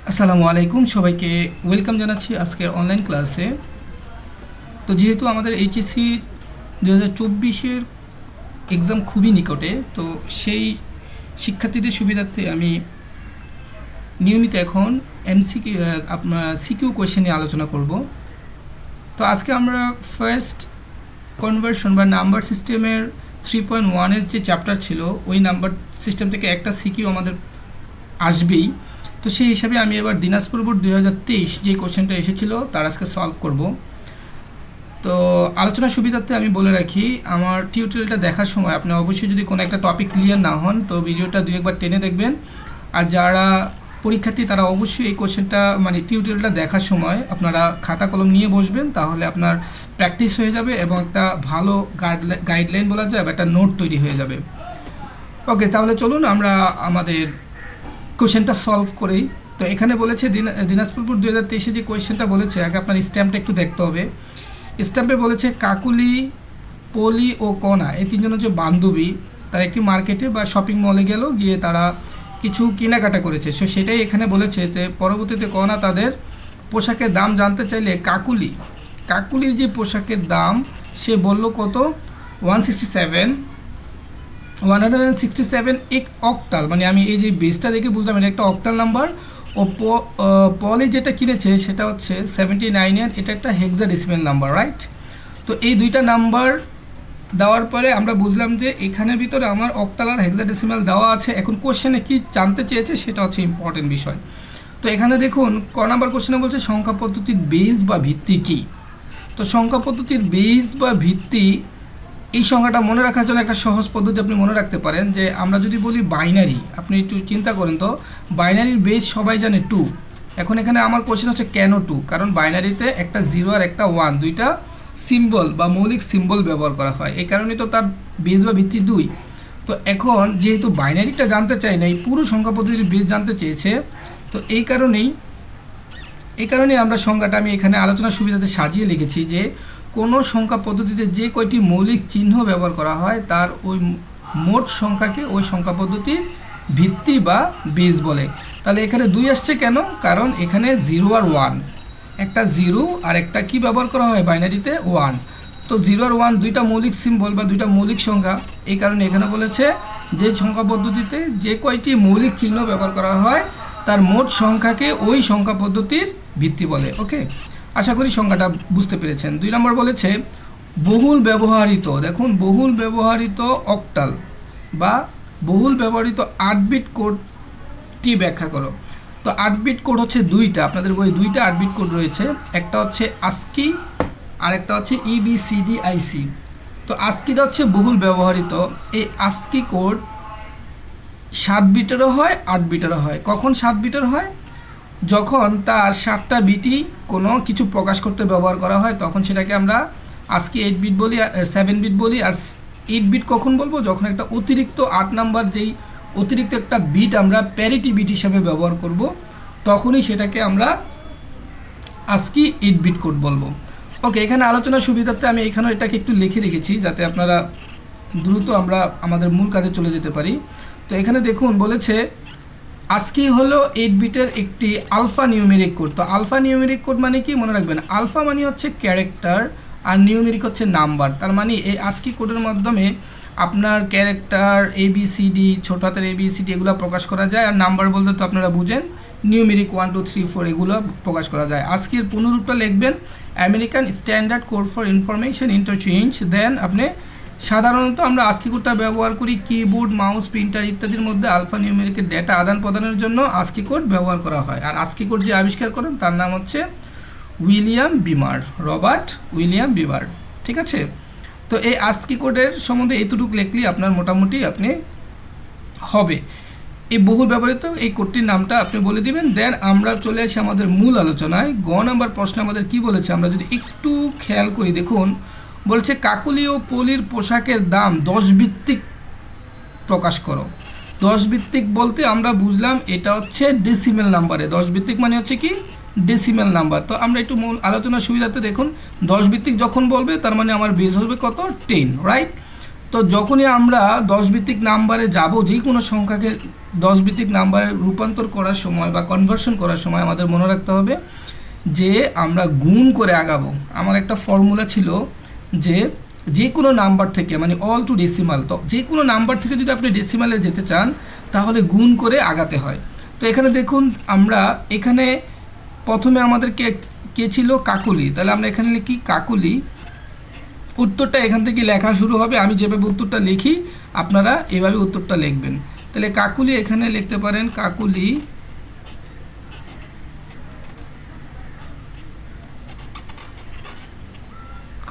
আসসালামু আলাইকুম, সবাইকে ওয়েলকাম জানাচ্ছি আজকের অনলাইন ক্লাসে। তো যেহেতু আমাদের এইচএসসি 2024-এর এক্সাম খুবই নিকটে, তো সেই শিক্ষার্থীদের সুবিধার্থে আমি নিয়মিত এখন এমসিকিউ আপনার সিকিউ কোয়েশ্চেন নিয়ে আলোচনা করব। তো আজকে আমরা ফার্স্ট কনভার্সন বা নাম্বার সিস্টেমের 3.1-এর যে চ্যাপ্টার ছিল, ওই নাম্বার সিস্টেম থেকে একটা সিকিউ আমাদের আসবেই। তো সেই হিসাবে আমি এবার দিনাজপুর বোর্ড 2023 যে কোশ্চেনটা এসেছিল তার আজকে সলভ করব। তো আলোচনার সুবিধার্থে আমি বলে রাখি, আমার টিউটোরিয়ালটা দেখার সময় আপনি অবশ্যই যদি কোনো একটা টপিক ক্লিয়ার না হন তো ভিডিওটা দুই একবার টেনে দেখবেন। আর যারা পরীক্ষার্থী তারা অবশ্যই এই কোশ্চেনটা টিউটোরিয়ালটা দেখার সময় আপনারা খাতা কলম নিয়ে বসবেন, তাহলে আপনার প্র্যাকটিস হয়ে যাবে এবং একটা ভালো গাইডলাইন বলা যায় বা একটা নোট তৈরি হয়ে যাবে। ওকে, তাহলে চলুন আমরা আমাদের কোশ্চেনটা সলভ করেই। তো এখানে বলেছে দিনাজপুর বোর্ড 2023-এ যে কোয়েশ্চেনটা বলেছে, আগে আপনার স্ট্যাম্পটা একটু দেখতে হবে। স্ট্যাম্পে বলেছে কাকুলি, পলি ও কণা এই তিনজন হচ্ছে বান্ধবী, তারা একটি মার্কেটে বা শপিং মলে গেল, গিয়ে তারা কিছু কেনাকাটা করেছে। সো সেটাই এখানে বলেছে যে পরবর্তীতে কণা তাদের পোশাকের দাম জানতে চাইলে কাকুলির যে পোশাকের দাম সে বলল কত, 167 এক অক্টাল, আমি এই যে বেসটা দেখে বুঝলাম এটা একটা অক্টাল নাম্বার। ও পলি যেটা কিনেছে সেটা হচ্ছে 79-এর, এটা একটা হেক্সাডেসিমাল নাম্বার, রাইট? তো এই দুইটা নাম্বার দেওয়ার পরে আমরা বুঝলাম যে এখানের ভিতরে আমার অক্টাল আর হেক্সাডেসিমাল দেওয়া আছে। এখন কোশ্চেনে কি জানতে চেয়েছে সেটা হচ্ছে ইম্পর্টেন্ট বিষয়। তো এখানে দেখুন ক নাম্বার কোশ্চেনে বলছে সংখ্যা পদ্ধতির বেস বা ভিত্তি কী। তো সংখ্যা পদ্ধতির বেস বা ভিত্তি, এই সংখ্যাটা মনে রাখার জন্য একটা সহজ পদ্ধতি আপনি মনে রাখতে পারেন যে আমরা যদি বলি বাইনারি, আপনি একটু চিন্তা করেন তো বাইনারির বেস সবাই জানে 2। এখন এখানে আমার কোশ্চেন হচ্ছে কেন 2, কারণ বাইনারিতে একটা 0 আর একটা 1 দুইটা সিম্বল বা মৌলিক সিম্বল ব্যবহার করা হয়, এই কারণেই তো তার বেস বা ভিত্তি 2। তো এখন যেহেতু বাইনারিটা জানতে চাই না, এই পুরো সংখ্যা পদ্ধতির বেস জানতে চেয়েছে, তো এই কারণেই আমরা সংখ্যাটা আমি এখানে আলোচনার সুবিধাতে সাজিয়ে লিখেছি যে কোনো সংখ্যা পদ্ধতিতে যে কয়টি মৌলিক চিহ্ন ব্যবহার করা হয় তার ওই মোট সংখ্যাকে ওই সংখ্যা পদ্ধতির ভিত্তি বা বেস বলে। তাহলে এখানে 2 আসছে কেন, কারণ এখানে 0 আর 1, একটা 0 আর একটা কি ব্যবহার করা হয় বাইনারিতে 1। তো 0 আর 1 দুইটা মৌলিক সিম্বল বা দুইটা মৌলিক সংখ্যা, এই কারণে এখানে বলেছে যে সংখ্যা পদ্ধতিতে যে কয়টি মৌলিক চিহ্ন ব্যবহার করা হয় তার মোট সংখ্যাকে ওই সংখ্যা পদ্ধতির ভিত্তি বলে। ওকে, আশা করি সংখ্যাটা বুঝতে পেরেছেন। 2 নম্বর বলেছে বহুল ব্যবহৃত, দেখুন বহুল ব্যবহৃত অক্টাল বা বহুল ব্যবহৃত 8 বিট কোডটি ব্যাখ্যা করো। তো 8 বিট কোড হচ্ছে দুইটা, আপনাদের বই 2টা 8 বিট কোড রয়েছে, একটা হচ্ছে আস্কি আর একটা হচ্ছে EBCDIC। তো আস্কিটা হচ্ছে বহুল ব্যবহৃত, এই আস্কি কোড 7 বিটেরও হয় 8 বিটেরও হয়। কখন 7 বিটের হয়, যখন তার 7টা বিটই কোনো কিছু প্রকাশ করতে ব্যবহার করা হয় তখন সেটাকে আমরা আজকে 8 বিট বলি, 7 বিট বলি। আর 8 বিট কখন বলবো, যখন একটা অতিরিক্ত 8 নাম্বার যেই অতিরিক্ত একটা বিট আমরা প্যারিটি বিট হিসাবে ব্যবহার করব, তখনই সেটাকে আমরা আজকে 8 বিট কোড বলবো। ওকে, এখানে আলোচনার সুবিধার্থে আমি এখানেও এটাকে একটু লিখে রেখেছি যাতে আপনারা দ্রুত আমরা আমাদের মূল কাজে চলে যেতে পারি। তো এখানে দেখুন বলেছে আজকে হলো 8 বিটের একটি আলফা নিউমেরিক কোড। তো আলফা নিউমেরিক কোড মানে কি, মনে রাখবেন আলফা মানে হচ্ছে ক্যারেক্টার আর নিউমেরিক হচ্ছে নাম্বার। তার মানে এই আজকি কোডের মাধ্যমে আপনার ক্যারেক্টার ABCD, ছোট হাতের ABCD এগুলো প্রকাশ করা যায়, আর নাম্বার বলতে তো আপনারা বুঝেন নিউমেরিক 1 2 3 4 এগুলো প্রকাশ করা যায়। আজকের পুনরূপটা লিখবেন American standard code for information interchange. Then আপনি সাধারণত আমরা আজকি কোডটা ব্যবহার করি কিবোর্ড, মাউস, প্রিন্টার ইত্যাদির মধ্যে আলফা নিউমেরিকের ডেটা আদান প্রদানের জন্য আজকি কোড ব্যবহার করা হয়। আর আজকি কোড যে আবিষ্কার করেন তার নাম হচ্ছে রবার্ট উইলিয়াম বিমার। ঠিক আছে, তো এই আজকি কোডের সম্বন্ধে এইটুকু লিখলে আপনার মোটামুটি আপনি হবে। এই বহুল ব্যবহৃত এই কোডটির নামটা আপনি বলে দিবেন। দেন আমরা চলে আসি আমাদের মূল আলোচনায়। গ নাম্বার প্রশ্ন আমাদের কি বলেছে আমরা যদি একটু খেয়াল করি, দেখুন বলছে কাকুলি ও পলির পোশাকের দাম 10 ভিত্তিক প্রকাশ করো। 10 ভিত্তিক বলতে আমরা বুঝলাম এটা হচ্ছে ডেসিমেল নাম্বারে, 10 ভিত্তিক মানে হচ্ছে কি ডেসিমেল নাম্বার। তো আমরা একটু মূল আলোচনার সুবিধাতে দেখুন 10 ভিত্তিক যখন বলবে তার মানে আমার বেস হবে কত, 10, রাইট? তো যখনই আমরা 10 ভিত্তিক নাম্বারে যাব, যে কোনো সংখ্যাকে 10 ভিত্তিক নাম্বারে রূপান্তর করার সময় বা কনভার্সন করার সময় আমাদের মনে রাখতে হবে যে আমরা গুণ করে আগাবো। আমার একটা ফর্মুলা ছিল যে যে কোনো নাম্বার থেকে, মানে অল টু ডেসিমাল, তো যে কোনো নাম্বার থেকে যদি আপনি ডেসিমালে যেতে চান তাহলে গুণ করে আগাতে হয়। তো এখানে দেখুন, আমরা এখানে প্রথমে আমাদেরকে কে ছিল, কাকুলি, তাহলে আমরা এখানে লিখি কাকুলি। উত্তরটা এখান থেকে লেখা শুরু হবে, আমি যেভাবে উত্তরটা লিখি আপনারা এভাবে উত্তরটা লিখবেন। তাহলে কাকুলি এখানে লিখতে পারেন কাকুলি,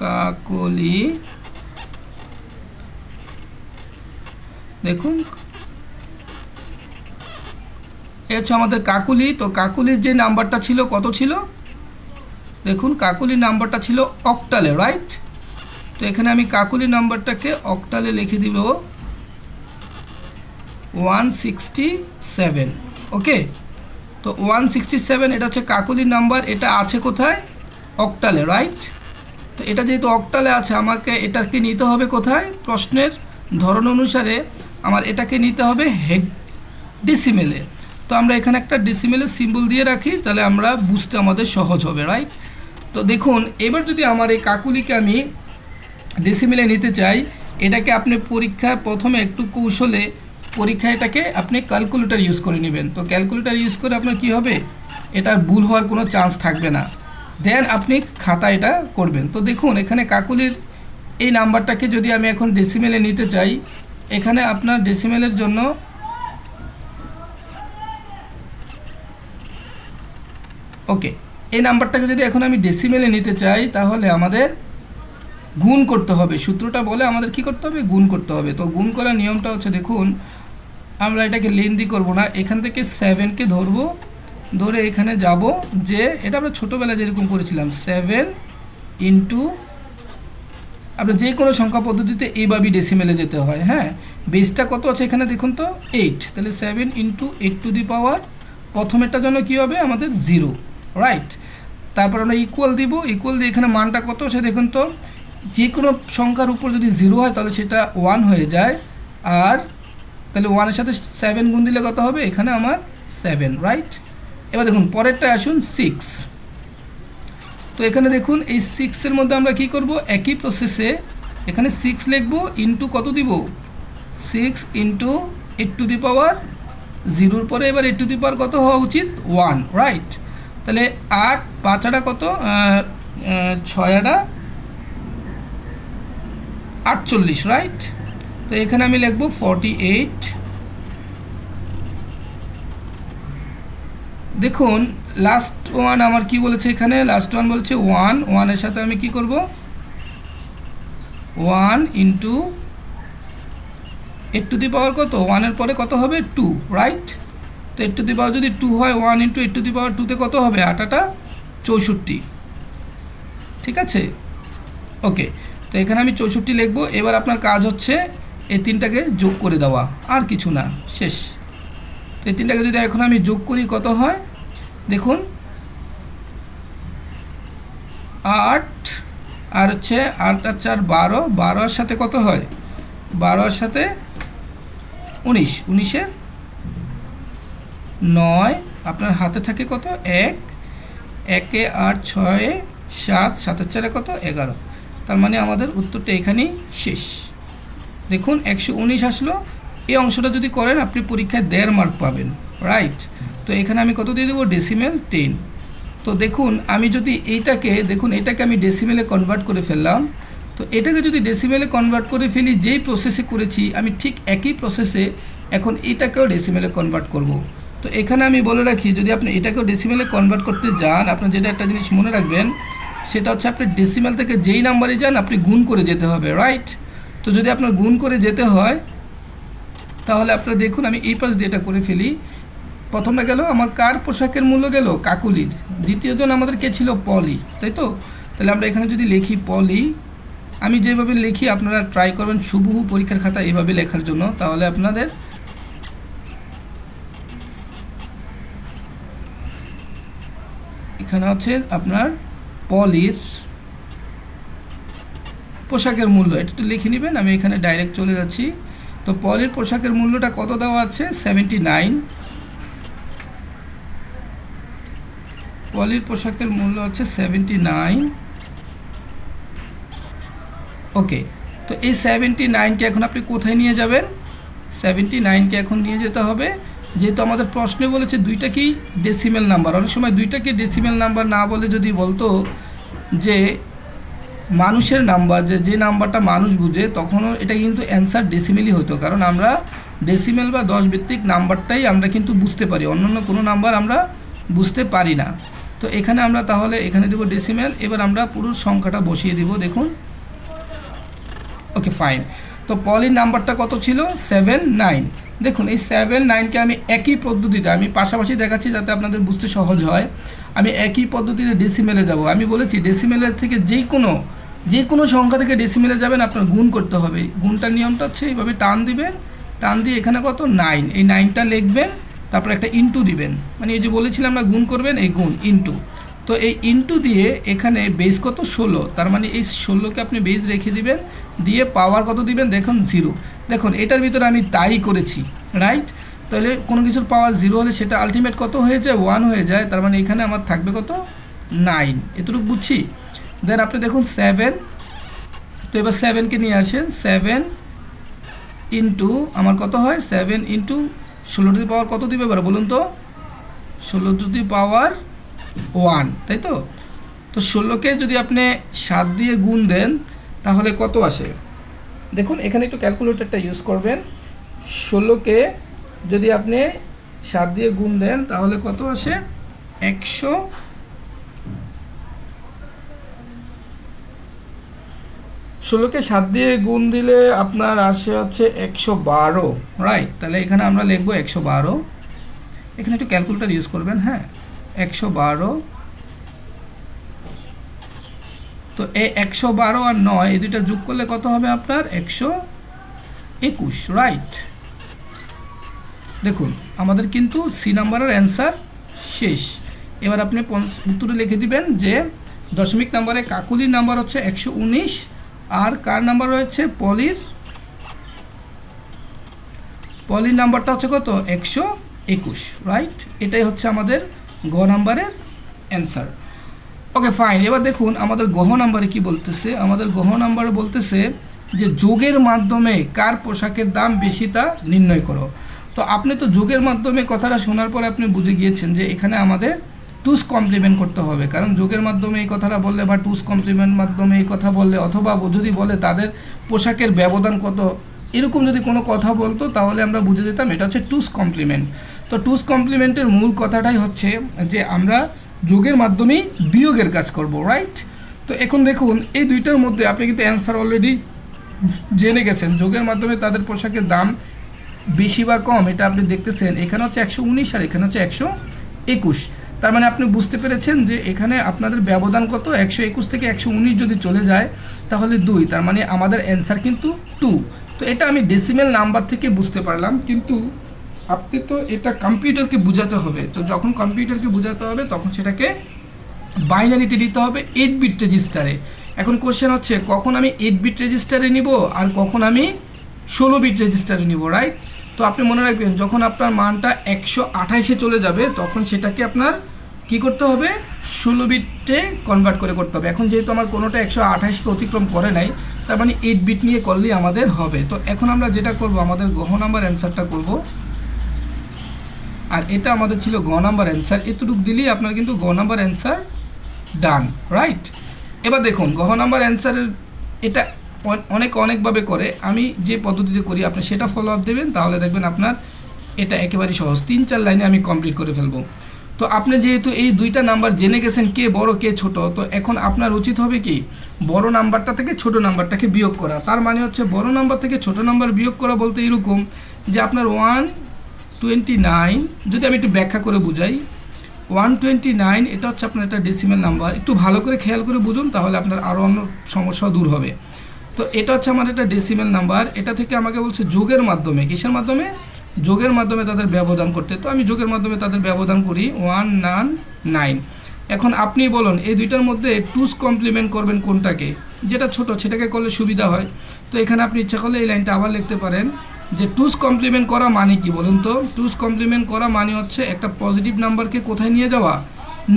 কাকলি, দেখুন এ হচ্ছে আমাদের কাকুলি। তো কাকুলির যে নাম্বারটা ছিল কত ছিল, দেখুন কাকুলির নাম্বারটা ছিল অক্টালে, রাইট। তো এখানে আমি কাকুলি নাম্বারটাকে অক্টালে লিখে দিব 167। ওকে, তো 167 এটা হচ্ছে কাকুলির নাম্বার, এটা আছে কোথায়, অক্টালে, রাইট। তো এটা যেহেতু অক্টালে আছে, আমাকে এটাকে নিতে হবে কোথায়, প্রশ্নের ধরন অনুসারে আমার এটাকে নিতে হবে ডেসিমেলে। তো আমরা এখানে একটা ডেসিমেলের সিম্বল দিয়ে রাখি, তাহলে আমরা বুঝতে আমাদের সহজ হবে, রাইট। তো দেখুন, এবার যদি আমার এই কাকুলিকে আমি ডেসিমেলে নিতে চাই, এটাকে আপনি পরীক্ষায় প্রথমে একটু কৌশলে পরীক্ষায় এটাকে আপনি ক্যালকুলেটর ইউজ করে নেবেন। তো ক্যালকুলেটর ইউজ করে আপনার কি হবে, এটার ভুল হওয়ার কোনো চান্স থাকবে না, দেন আপনি খাতা এটা করবেন। তো দেখুন, এখানে কাকুলির এই নাম্বারটাকে যদি আমি এখন ডেসিমেলে নিতে চাই, এখানে আপনার ডেসিমেলের জন্য ওকে, এই নাম্বারটাকে যদি এখন আমি ডেসিমেলে নিতে চাই তাহলে আমাদের গুণ করতে হবে। সূত্রটা বলে আমাদের কি করতে হবে, গুণ করতে হবে। তো গুণ করার নিয়মটা হচ্ছে, দেখুন আমরা এটাকে লেন্দি করব না, এখান থেকে 7কে ধরবো, ধরে এখানে যাব, যে এটা আমরা ছোটোবেলায় যেরকম করেছিলাম 7 ইন্টু, আপনার যে কোনো সংখ্যা পদ্ধতিতে এইভাবেই ডেসিমেলে যেতে হয়। হ্যাঁ, বেসটা কত আছে এখানে দেখুন তো 8, তাহলে 7 ইন্টু 8 টু দি পাওয়ার, প্রথমেরটার জন্য কী হবে আমাদের 0, রাইট। তারপর আমরা ইকুয়াল দিব, ইকুয়াল দিয়ে এখানে মানটা কত সে দেখুন তো, যে কোনো সংখ্যার উপর যদি 0 হয় তাহলে সেটা 1 হয়ে যায়, আর তাহলে 1-এর সাথে 7 গুণ দিলে কত হবে, এখানে আমার 7, রাইট। এবার দেখুন পরেরটা আসুন 6। তো এখানে দেখুন এই 6-এর মধ্যে আমরা কি করব, একই প্রসেসে এখানে 6 লিখব, ইন্টু কত দিব, 6 ইন্টু 8 টু দি পাওয়ার 0-র পরে এবার 8 টু দি পাওয়ার কত হওয়া উচিত, 1, রাইট। তাহলে 8 5 কত, 6 48, রাইট। তো এখানে আমি লিখব 48। দেখুন লাস্ট ওয়ান আমার কি বলেছে, এখানে লাস্ট ওয়ান বলেছে 1, 1-এর সাথে আমি কি করব, 1 ইন্টু 8 টু দি পাওয়ার কত, 1-এর পরে কত হবে 2, রাইট। তো 8 টু দি পাওয়ার যদি 2 হয়, 1 ইন্টু 8 টু দি পাওয়ার 2-তে কত হবে, 8 64, ঠিক আছে। ওকে, তো এখানে আমি 64 লিখব। এবার আপনার কাজ হচ্ছে এই 3টাকে যোগ করে দেওয়া, আর কিছু না, শেষ। তো এই 3টাকে যদি এখন আমি যোগ করি কত হয়, দেখুন 8 আর হচ্ছে 8 আর 4 12, 12-এর সাথে কত হয়, 12-এর সাথে 19, 19-এর 9, আপনার হাতে থাকে কত 1, 1-এ 8, 6-এ 7, 7-এর 4-এ কত 11। তার মানে আমাদের উত্তরটা এখানেই শেষ। দেখুন 119 আসলো। এই অংশটা যদি করেন আপনি পরীক্ষায় 1.5 মার্ক পাবেন, রাইট। তো এখানে আমি কত দিয়ে দেবো, ডেসিমেল 10। তো দেখুন আমি যদি এইটাকে, দেখুন এটাকে আমি ডেসিমেলে কনভার্ট করে ফেললাম। তো এটাকে যদি ডেসিমেলে কনভার্ট করে ফেলি, যেই প্রসেসে করেছি আমি ঠিক একই প্রসেসে এখন এটাকেও ডেসিমেলে কনভার্ট করব। তো এখানে আমি বলে রাখি, যদি আপনি এটাকেও ডেসিমেলে কনভার্ট করতে যান, আপনার যেটা একটা জিনিস মনে রাখবেন, সেটা হচ্ছে আপনি ডেসিমেল থেকে যেই নাম্বারে যান আপনি গুণ করে যেতে হবে, রাইট। তো যদি আপনার গুণ করে যেতে হয় তাহলে আপনারা দেখুন আমি এই পাশ দিয়ে এটা করে ফেলি। প্রথমটা গেল আমার কার পোশাকের মূল্য গেল, কাকুলির। দ্বিতীয়জন আমাদের কে ছিল, পলি, তাই তো। তাহলে আমরা এখানে যদি লিখি পলি, আমি যেভাবে লিখি আপনারা ট্রাই করবেন হুবহু পরীক্ষার খাতা এইভাবে লেখার জন্য, তাহলে আপনাদের এখানে হচ্ছে আপনার পলির পোশাকের মূল্য এটা একটু লিখে নেবেন, আমি এখানে ডাইরেক্ট চলে যাচ্ছি। তো পলির পোশাকের মূল্যটা কত দেওয়া আছে? 79। পলির পোশাকের মূল্য হচ্ছে 79। ওকে, তো এই 79কে এখন আপনি কোথায় নিয়ে যাবেন? 79কে এখন নিয়ে যেতে হবে, যেহেতু আমাদের প্রশ্নে বলেছে দুইটা কি ডেসিমেল নাম্বার। অনেক সময় দুইটাকে ডেসিমেল নাম্বার না বলে যদি বলতো যে মানুষের নাম্বার, যে নাম্বারটা মানুষ বুঝে, তখনও এটা কিন্তু অ্যান্সার ডেসিমেলই হতো, কারণ আমরা ডেসিমেল বা 10 ভিত্তিক নাম্বারটাই আমরা কিন্তু বুঝতে পারি, অন্যান্য কোনো নাম্বার আমরা বুঝতে পারি না। তো এখানে আমরা তাহলে এখানে দেবো ডেসিমেল। এবার আমরা পুরো সংখ্যাটা বসিয়ে দিব, দেখুন। Okay fine. তো পলির নাম্বারটা কত ছিল? 79। দেখুন এই 79কে আমি একই পদ্ধতিতে, আমি পাশাপাশি দেখাচ্ছি যাতে আপনাদের বুঝতে সহজ হয়। আমি একই পদ্ধতিতে ডেসিমেলে যাব। আমি বলেছি ডেসিমেলের থেকে যে কোনো সংখ্যা থেকে ডেসিমেলে যাবেন আপনার গুণ করতে হবে। গুণটার নিয়মটা হচ্ছে এইভাবে টান দিবেন, টান দিয়ে এখানে কত 9, এই 9টা লিখবেন, তারপর একটা ইনটু দিবেন, মানে এই যে বলেছিলাম আমরা গুণ করবেন, এই গুণ ইনটু। তো এই ইনটু দিয়ে এখানে বেস কত? 16, তার মানে এই 16কে আপনি বেস রেখে দিবেন, দিয়ে পাওয়ার কত দিবেন? দেখুন 0। দেখুন এটার ভিতরে আমি তাই করেছি, রাইট? তাহলে কোনো কিছুর পাওয়ার 0 হলে সেটা আলটিমেট কত হয়ে যায়? 1 হয়ে যায়। তার মানে এখানে আমার থাকবে কত? 9। এতটুকু বুঝছি। দেন আপনি দেখুন 7। তো এবার 7কে নিয়ে আসেন, 7 ইন্টু আমার কত হয়? 7 ইন্টু 16 টু দি পাওয়ার কত দিবে এবার বলুন তো? 16 টু দি পাওয়ার 1, তাই তো? তো 16কে যদি আপনি 7 দিয়ে গুণ দেন তাহলে কত আসে? দেখুন এখানে একটু ক্যালকুলেটরটা ইউজ করবেন। 16কে যদি আপনি 7 দিয়ে গুণ দেন তাহলে কত আসে? 100। 16কে 7 দিয়ে গুণ দিলে আপনার আসে হচ্ছে 112, রাইট? তাহলে এখানে আমরা লিখবো 112। এখানে একটু ক্যালকুলেটর ইউজ করবেন, হ্যাঁ। 112। তো এই 112 আর 9 এই দুইটা যোগ করলে কত হবে আপনার? 121, রাইট? দেখুন আমাদের কিন্তু সি নাম্বারের অ্যান্সার শেষ। এবার আপনি উত্তরে লিখে দিবেন যে দশমিক নাম্বারে কাকুলির নাম্বার হচ্ছে 119, আর কার নাম্বার রয়েছে? পলির নাম্বারটা হচ্ছে কত? 121, রাইট? এটাই হচ্ছে আমাদের গ নাম্বারের অ্যান্সার। Okay fine. এবার দেখুন আমাদের গহ নাম্বারে কি বলতেছে। আমাদের গহ নাম্বারে বলতেছে যে যোগের মাধ্যমে কার পোশাকের দাম বেশি তা নির্ণয় করো। তো আপনি তো যোগের মাধ্যমে কথাটা শোনার পরে আপনি বুঝে গিয়েছেন যে এখানে আমাদের টুস কমপ্লিমেন্ট করতে হবে, কারণ যোগের মাধ্যমে এই কথাটা বললে বা টুস কমপ্লিমেন্ট মাধ্যমে এই কথা বললে, অথবা যদি বলে তাদের পোশাকের ব্যবধান কত, এরকম যদি কোনো কথা বলতো তাহলে আমরা বুঝে যেতাম এটা হচ্ছে টুস কমপ্লিমেন্ট। তো টুস কমপ্লিমেন্টের মূল কথাটাই হচ্ছে যে আমরা যোগের মাধ্যমেই বিয়োগের কাজ করব, রাইট? তো এখন দেখুন এই দুইটার মধ্যে আপনি কিন্তু অ্যান্সার অলরেডি জেনে গেছেন। যোগের মাধ্যমে তাদের পোশাকের দাম বেশি বা কম এটা আপনি দেখতেছেন, এখানে হচ্ছে 119 আর এখানে হচ্ছে 121। তার মানে আপনি বুঝতে পেরেছেন যে এখানে আপনাদের ব্যবধান কত? 121 থেকে 119 যদি চলে যায় তাহলে 2, তার মানে আমাদের অ্যান্সার কিন্তু 2। তো এটা আমি ডেসিমেল নাম্বার থেকে বুঝতে পারলাম, কিন্তু আপনি তো এটা কম্পিউটারকে বোঝাতে হবে। তো যখন কম্পিউটারকে বোঝাতে হবে তখন সেটাকে বাইনারিতে দিতে হবে 8 বিট রেজিস্টারে। এখন কোশ্চেন হচ্ছে কখন আমি 8 বিট রেজিস্টারে নিব আর কখন আমি 16 বিট রেজিস্টারে নিব, রাইট? তো আপনি মনে রাখবেন যখন আপনার মানটা 128-এ চলে যাবে তখন সেটাকে আপনার কি করতে হবে? 16 বিটে কনভার্ট করে করতে হবে। এখন যেহেতু আমার কোনোটা 128কে অতিক্রম করে নাই, তার মানে 8 বিট নিয়ে করলেই আমাদের হবে। তো এখন আমরা যেটা করব, আমাদের গহ নাম্বার অ্যান্সারটা করব, আর এটা আমাদের ছিল গ নাম্বার অ্যান্সার। এতটুকু দিলেই আপনার কিন্তু গ নাম্বার অ্যান্সার ডান, রাইট? এবার দেখুন গহ নাম্বার অ্যান্সারের এটা অনেকভাবে করে, আমি যে পদ্ধতিতে করি আপনি সেটা ফলো আপ দেবেন, তাহলে দেখবেন আপনার এটা একেবারেই সহজ। 3-4 লাইনে আমি কমপ্লিট করে ফেলবো। তো আপনি যেহেতু এই দুইটা নাম্বার জেনে গেছেন কে বড় কে ছোট, তো এখন আপনার উচিত হবে কি বড় নাম্বারটা থেকে ছোট নাম্বারটাকে বিয়োগ করা। তার মানে হচ্ছে বড় নাম্বার থেকে ছোট নাম্বার বিয়োগ করা বলতে এরকম যে আপনার 129, যদি আমি একটু ব্যাখ্যা করে বুঝাই, 129 এটা হচ্ছে আপনার একটা ডেসিমেল নাম্বার। একটু ভালো করে খেয়াল করে বুঝুন, তাহলে আপনার আরও অন্য সমস্যা দূর হবে। তো এটা হচ্ছে আমার একটা ডেসিমেল নাম্বার, এটা থেকে আমাকে বলছে যোগের মাধ্যমে, কিসের মাধ্যমে? যোগের মাধ্যমে তাদের ব্যবধান করতে। তো আমি যোগের মাধ্যমে তাদের ব্যবধান করি 199। এখন আপনি বলুন এই দুইটার মধ্যে টুস কমপ্লিমেন্ট করবেন কোনটাকে? যেটা ছোট সেটাকে করলে সুবিধা হয়। তো এখানে আপনি ইচ্ছা করলে এই লাইনটা আবার লিখতে পারেন যে টুস কমপ্লিমেন্ট করা মানে কি বলুন তো? টুস কমপ্লিমেন্ট করা মানে হচ্ছে একটা পজিটিভ নাম্বারকে কোথায় নিয়ে যাওয়া?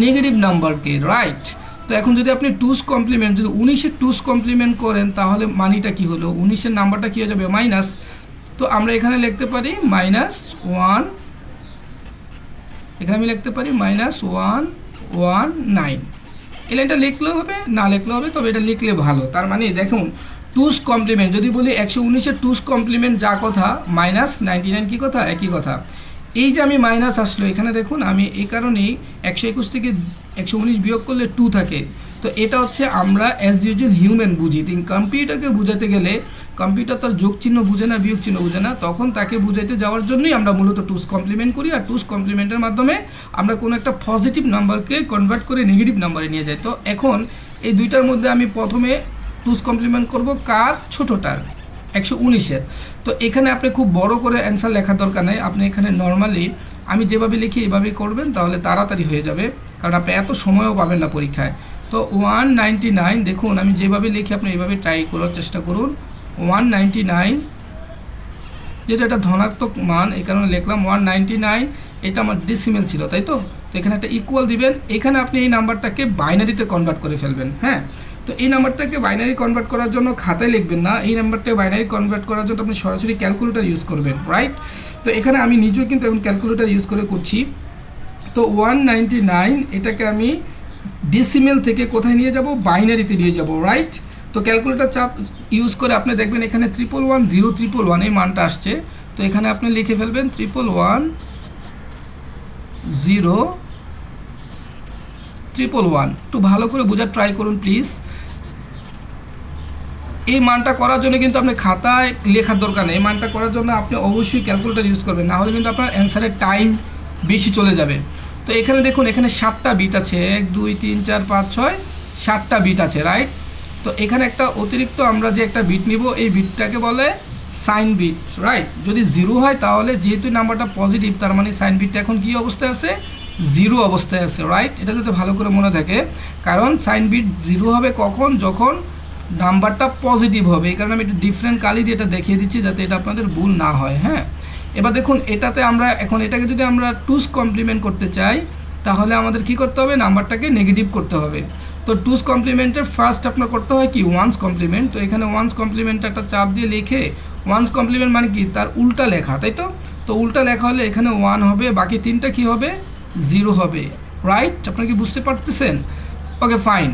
নেগেটিভ নাম্বারকে, রাইট? তো এখন যদি আপনি টুস কমপ্লিমেন্ট যদি 19-এর টুস কমপ্লিমেন্ট করেন তাহলে মানিটা কি হলো? 19-এর নাম্বারটা কী হয়ে যাবে? মাইনাস। তো আমরা এখানে লিখতে পারি -1, এখানে আমি লিখতে পারি -119। এই লাইনটা লিখলেও হবে, না লিখলেও হবে, তবে এটা লিখলে ভালো। তার মানে দেখুন টুস কমপ্লিমেন্ট যদি বলি 119-এর টুস কমপ্লিমেন্ট যা কথা, -99 কী কথা? একই কথা। এই যে আমি মাইনাস আসলো এখানে দেখুন, আমি এই কারণেই 121 থেকে 119 বিয়োগ করলে 2 থাকে। তো এটা হচ্ছে আমরা অ্যাজ ইউজুয়াল হিউম্যান বুঝি, কিন্তু কম্পিউটারকে বোঝাতে গেলে কম্পিউটার তার যোগ চিহ্ন বুঝে না, বিয়োগ চিহ্ন বুঝে না, তখন তাকে বুঝাইতে যাওয়ার জন্যই আমরা মূলত টুস কমপ্লিমেন্ট করি। আর টুস কমপ্লিমেন্টের মাধ্যমে আমরা কোনো একটা পজিটিভ নাম্বারকে কনভার্ট করে নেগেটিভ নাম্বারে নিয়ে যাই। তো এখন এই দুইটার মধ্যে আমি প্রথমে টুস কমপ্লিমেন্ট করব কার? ছোটোটার, 119-এর। তো এখানে আপনি খুব বড় করে অ্যান্সার লেখার দরকার নেই, আপনি এখানে নর্মালি আমি যেভাবে লিখি এভাবেই করবেন, তাহলে তাড়াতাড়ি হয়ে যাবে, কারণ আপনি এত সময়ও পাবেন না পরীক্ষায়। তো 199 দেখুন আমি যেভাবে লিখি আপনি এইভাবে ট্রাই করার চেষ্টা করুন। 199 যেটা একটা ধনাত্মক মান, এই কারণে লিখলাম 199। এটা আমার ডেসিমেল ছিল, তাই তো? তো এখানে একটা ইকুয়াল দিবেন, এখানে আপনি এই নাম্বারটাকে বাইনারিতে কনভার্ট করে ফেলবেন। হ্যাঁ, তো এই নাম্বারটাকে বাইনারি কনভার্ট করার জন্য খাতায় লিখবেন না, এই নাম্বারটাকে বাইনারি কনভার্ট করার জন্য আপনি সরাসরি ক্যালকুলেটর ইউজ করবেন, রাইট? তো এখানে আমি নিজেও কিন্তু এখন ক্যালকুলেটর ইউজ করে করছি। তো 199 এটাকে আমি ডেসিমেল থেকে কোথায় নিয়ে যাব? বাইনারিতে নিয়ে যাব, রাইট? তো ক্যালকুলেটর চাপ ইউজ করে আপনি দেখবেন এখানে 111 এই মানটা আসছে। তো এখানে আপনি লিখে ফেলবেন 111 একটু ভালো করে বোঝার ট্রাই করুন প্লিজ। এই মানটা করার জন্য কিন্তু আপনি খাতায় লেখার দরকার নেই, এই মানটা করার জন্য আপনি অবশ্যই ক্যালকুলেটর ইউজ করবেন, না হলে কিন্তু আপনার অ্যান্সারের টাইম বেশি চলে যাবে। তো এখানে দেখুন এখানে 7টা বিট আছে, 1 2 3 4 5 6 7টা বিট আছে, রাইট? তো এখানে একটা অতিরিক্ত আমরা যে একটা বিট নিব, এই বিটটাকে বলে সাইন বিট, রাইট? যদি 0 হয় তাহলে যেহেতু নাম্বারটা পজিটিভ, তার মানে সাইন বিটটা এখন কী অবস্থায় আছে? 0 অবস্থায় আছে, রাইট? এটা যাতে ভালো করে মনে থাকে, কারণ সাইন বিট 0 হবে কখন? যখন নাম্বারটা পজিটিভ হবে। এই কারণে আমি একটু ডিফারেন্ট কালি দিয়ে এটা দেখিয়ে দিচ্ছি যাতে এটা আপনাদের ভুল না হয়। হ্যাঁ, এবার দেখুন এটাতে আমরা এখন এটাকে যদি আমরা টুস কমপ্লিমেন্ট করতে চাই তাহলে আমাদের কি করতে হবে? নাম্বারটাকে নেগেটিভ করতে হবে। তো টুস কমপ্লিমেন্টের ফার্স্ট আপনার করতে হয় কি? Ones complement. তো এখানে ওয়ান্স কমপ্লিমেন্টটা একটা চাপ দিয়ে লিখে, ওয়ান্স কমপ্লিমেন্ট মানে কি? তার উল্টা লেখা, তাই তো? তো উল্টা লেখা হলে এখানে 1 হবে, বাকি 3টা কি হবে? 0 হবে, রাইট? আপনারা কি বুঝতে পারতেছেন? Okay fine.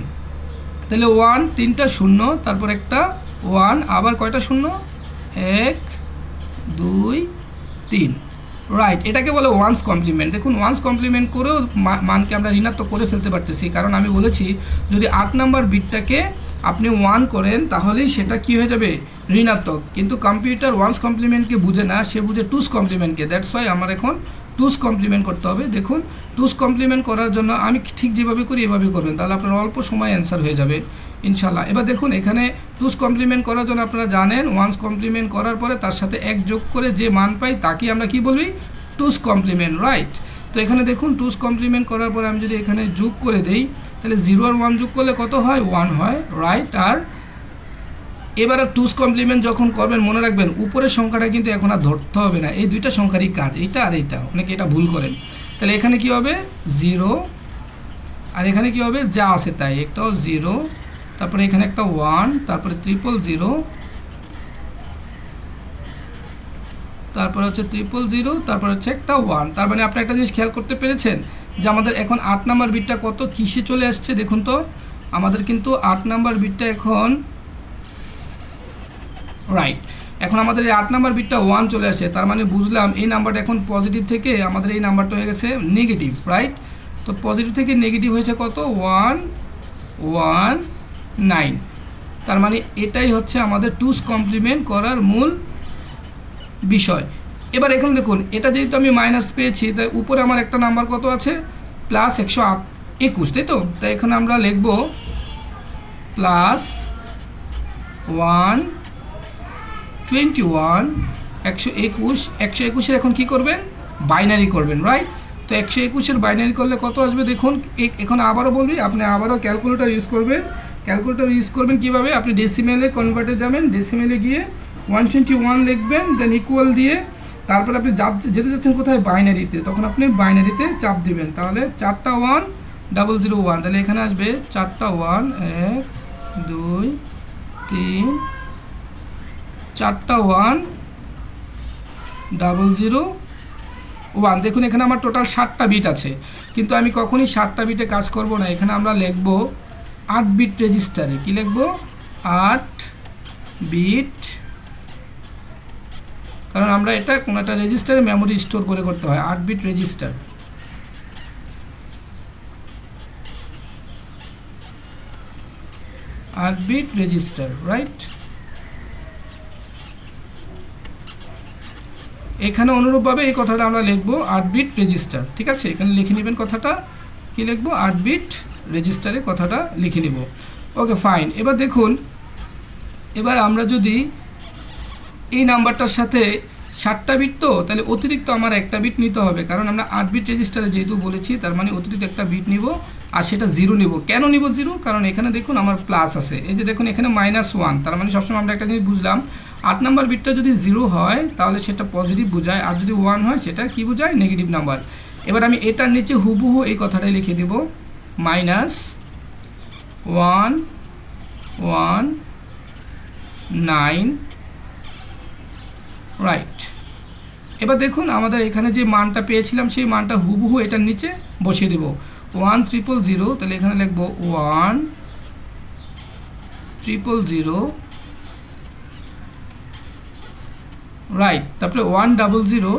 তাহলে 1 3টা 0, তারপর একটা 1, আবার কয়টা 0? 1 2 3, রাইট? এটাকে বলে ওয়ান্স কমপ্লিমেন্ট। দেখুন ওয়ান্স কমপ্লিমেন্ট করেও মানকে আমরা ঋণাত্মক করে ফেলতে পারতেছি, কারণ আমি বলেছি যদি 8 নাম্বার বিটটাকে আপনি 1 করেন তাহলেই সেটা কি হয়ে যাবে? ঋণাত্মক। কিন্তু কম্পিউটার ওয়ান্স কমপ্লিমেন্টকে বুঝে না, সে বুঝে টুস কমপ্লিমেন্টকে। দ্যাটস ওয়াই আমার এখন টুস কমপ্লিমেন্ট করতে হবে। দেখুন টুস কমপ্লিমেন্ট করার জন্য আমি ঠিক যেভাবে করি এভাবে করবেন, তাহলে আপনার অল্প সময় অ্যান্সার হয়ে যাবে ইনশাল্লাহ। এবার দেখুন এখানে টুস কমপ্লিমেন্ট করার জন্য আপনারা জানেন ওয়ান্স কমপ্লিমেন্ট করার পরে তার সাথে 1 যোগ করে যে মান পাই তাকে আমরা কি বলি? টুস কমপ্লিমেন্ট, রাইট? তো এখানে দেখুন টুস কমপ্লিমেন্ট করার পরে আমি যদি এখানে যোগ করে দেই তাহলে 0 আর 1 যোগ করলে কত হয়? 1 হয়, রাইট? আর এবারে টুস কমপ্লিমেন্ট যখন করবেন মনে রাখবেন উপরের সংখ্যাটা কিন্তু এখন আর ধরতে হবে না, এই দুইটা সংখ্যারই কাজ, এইটা আর এইটা। অনেকে এটা ভুল করেন। তাহলে এখানে কি হবে? 0, আর এখানে কি হবে? যা আছে তাই, একটাও 0, তারপরে এখানে একটা 1, তারপরে 000, তারপরে হচ্ছে 000, তারপরে হচ্ছে একটা 1। তার মানে আপনি একটা জিনিস খেয়াল করতে পেরেছেন যে আমাদের এখন 8 নাম্বার বিটটা কত কিসে চলে আসছে? দেখুন তো আমাদের কিন্তু 8 নাম্বার বিটটা এখন, রাইট, এখন আমাদের এই 8 নাম্বার বিটটা 1 চলে আসে, তার মানে বুঝলাম এই নাম্বারটা এখন পজিটিভ থেকে আমাদের এই নাম্বারটা হয়ে গেছে নেগেটিভ, রাইট? তো পজিটিভ থেকে নেগেটিভ হয়েছে কত? 119। তার মানে এটাই হচ্ছে আমাদের টুস কমপ্লিমেন্ট করার মূল বিষয়। এবার এখানে দেখুন এটা যেহেতু আমি মাইনাস পেয়েছি, তাই উপরে আমার একটা নাম্বার কত আছে? প্লাস 121, তাই তো? তাই এখানে আমরা লিখব প্লাস 121, 121। 121-এর এখন কি করবেন? বাইনারি করবেন, রাইট? তো 121-এর বাইনারি করলে কত আসবে? দেখুন এখন আবারও বলবি, আপনি আবারও ক্যালকুলেটর ইউজ করবেন, ক্যালকুলেটর ইউজ করবেন কীভাবে, আপনি ডেসিমেলে কনভার্টে যাবেন, ডেসিমেলে গিয়ে 121 লিখবেন, দেন ইকুয়াল দিয়ে তারপর আপনি যেতে চাচ্ছেন কোথায়, বাইনারিতে, তখন আপনি বাইনারিতে চাপ দিবেন, তাহলে 4টা 1001, তাহলে এখানে আসবে 4টা 1 1 2 3 4টা 1001। দেখুন এখানে আমার টোটাল 7টা বিট আছে, কিন্তু আমি কখনই 7টা বিটে কাজ করব না, এখানে আমরা লিখব 8 বিট রেজিস্টারে। কি লিখব? 8 বিট, কারণ আমরা এটা কোনো একটা রেজিস্টারে মেমোরি স্টোর করে করতে হয়। 8 bit register, 8 bit register, right. এখানে অনুরূপভাবে এই কথাটা আমরা লিখব 8 বিট রেজিস্টার, ঠিক আছে, এখানে লিখে নেবেন কথাটা, কি লিখব, 8 বিট রেজিস্টারে কথাটা লিখে নিব। Okay fine. এবার দেখুন, এবার আমরা যদি এই নাম্বারটার সাথে 7টা বিট, তো তাহলে অতিরিক্ত আমার একটা বিট নিতে হবে, কারণ আমরা 8 বিট রেজিস্টারে যেহেতু বলেছি, তার মানে অতিরিক্ত একটা বিট নিব, আর সেটা 0 নিব। কেন নিব 0? কারণ এখানে দেখুন আমার প্লাস আছে, এই যে দেখুন এখানে -1, তার মানে সবসময় আমরা একটা জিনিস বুঝলাম, 8 নাম্বার বিটটা যদি 0 হয় তাহলে সেটা পজিটিভ বোঝায়, আর যদি 1 হয় সেটা কি বোঝায়, নেগেটিভ নাম্বার। এবার আমি এটার নিচে হুবহু এই কথাটাই লিখে দেব, -119, রাইট। এবার দেখুন আমাদের এখানে যে মানটা পেয়েছিলাম সেই মানটা হুবহু এটার নিচে বসিয়ে দেব, 1000, তাহলে এখানে লিখব 1000, রাইট। তারপরে 1001,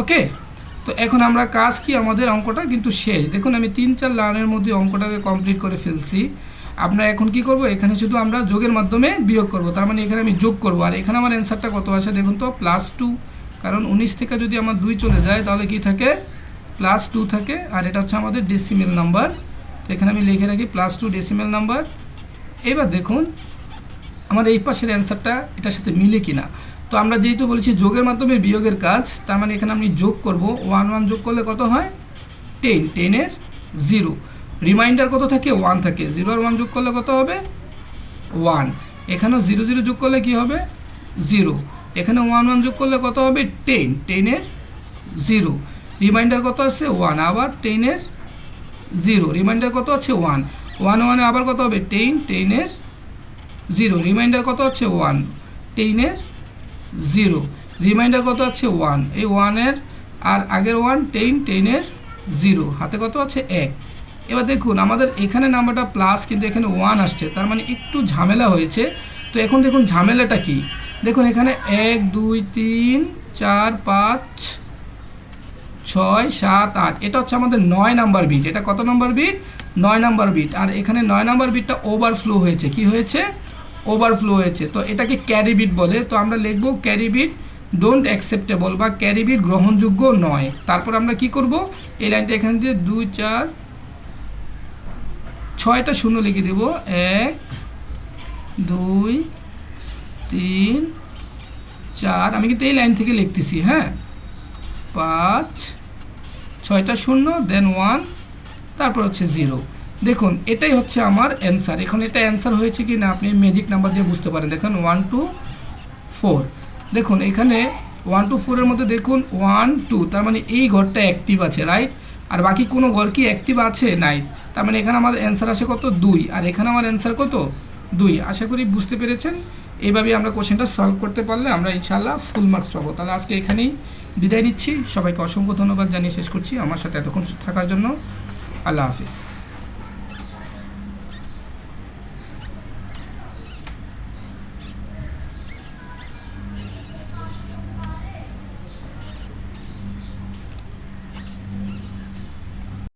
ওকে। তো এখন আমরা কাজ কি, আমাদের অঙ্কটা কিন্তু শেষ। দেখুন আমি 3-4 লাইনের মধ্যে অঙ্কটাকে কমপ্লিট করে ফেলছি। আমরা এখন কি করব, এখানে শুধু আমরা যোগের মাধ্যমে বিয়োগ করব, তার মানে এখানে আমি যোগ করব, আর এখানে আমার অ্যান্সারটা কত আসে দেখুন তো, +2, কারণ 19 থেকে যদি আমার 2 চলে যায় তাহলে কি থাকে, +2 থাকে, আর এটা হচ্ছে আমাদের ডেসিমেল নাম্বার, তো এখানে আমি লিখে রাখি +2 ডেসিমেল নাম্বার। এবার দেখুন আমার এই পাশের অ্যান্সারটা এটার সাথে মিলে কিনা। তো আমরা যেহেতু বলেছি যোগের মাধ্যমে বিয়োগের কাজ, তার মানে এখানে আমি যোগ করব, 1 যোগ করলে কত হয়, 10, 10-এর 0, রিমাইন্ডার কত থাকে, 1 থাকে, 0 আর 1 যোগ করলে কত হবে, 1, এখানেও 0 0 যোগ করলে কি হবে, 0, এখানে 1 যোগ করলে কত হবে, 10, 10-এর 0, রিমাইন্ডার কত আছে, 1, আবার 10-এর 0, রিমাইন্ডার কত আছে, 1, 1 আবার কত হবে, 10, 10-এর 0, রিমাইন্ডার কত আছে, 1, 10-এর 0, রিমাইন্ডার কত আছে, 1, এই 1-এর আর আগের 1, 10, 10-এর 0, হাতে কত আছে, 1। এবার দেখুন আমাদের এখানে নাম্বারটা প্লাস, কিন্তু এখানে 1 আসছে, তার মানে একটু ঝামেলা হয়েছে। তো এখন দেখুন ঝামেলাটা কি, দেখুন এখানে 1 2 3 4 5 6 7 8, এটা হচ্ছে আমাদের 9 নাম্বার বিট। এটা কত নাম্বার বিট, 9 নাম্বার বিট, আর এখানে 9 নাম্বার বিটটা ওভারফ্লো হয়েছে। কি হয়েছে, ওভারফ্লো হয়েছে, তো এটাকে ক্যারি বিট বলে। তো আমরা লিখব ক্যারি বিট ডোন্ট অ্যাকসেপ্টেবল, বা ক্যারি বিট গ্রহণযোগ্য নয়। তারপর আমরা কি করব, এই লাইনটা এখান দিয়ে 2 4 6টা 0 লিখে দেব, 1 2 3 4, আমি কিন্তু এই লাইন থেকে লিখতেছি, হ্যাঁ, 5 6টা 0, দেন 1, তারপর হচ্ছে 0। দেখুন এটাই হচ্ছে আমার অ্যান্সার। এখন এটা অ্যান্সার হয়েছে কি না আপনি ম্যাজিক নাম্বার দিয়ে বুঝতে পারেন। দেখুন 1 2 4, দেখুন এখানে 1 2 4 এর মধ্যে দেখুন 1 2, তার মানে এই ঘরটা অ্যাক্টিভ আছে, রাইট, আর বাকি কোনো ঘর কি অ্যাক্টিভ আছে, নাই, তার মানে এখানে আমাদের অ্যান্সার আসে কত, 2, আর এখানে আমার অ্যান্সার কত, 2। আশা করি বুঝতে পেরেছেন। এইভাবে আমরা কোশ্চেনটা সলভ করতে পারলে আমরা ইনশাআল্লাহ ফুল মার্কস পাবো। তাহলে আজকে এখানেই বিদায় নিচ্ছি, সবাইকে অসংখ্য ধন্যবাদ জানিয়ে শেষ করছি আমার সাথে এতক্ষণ থাকার জন্য। আল্লাহ হাফিজ।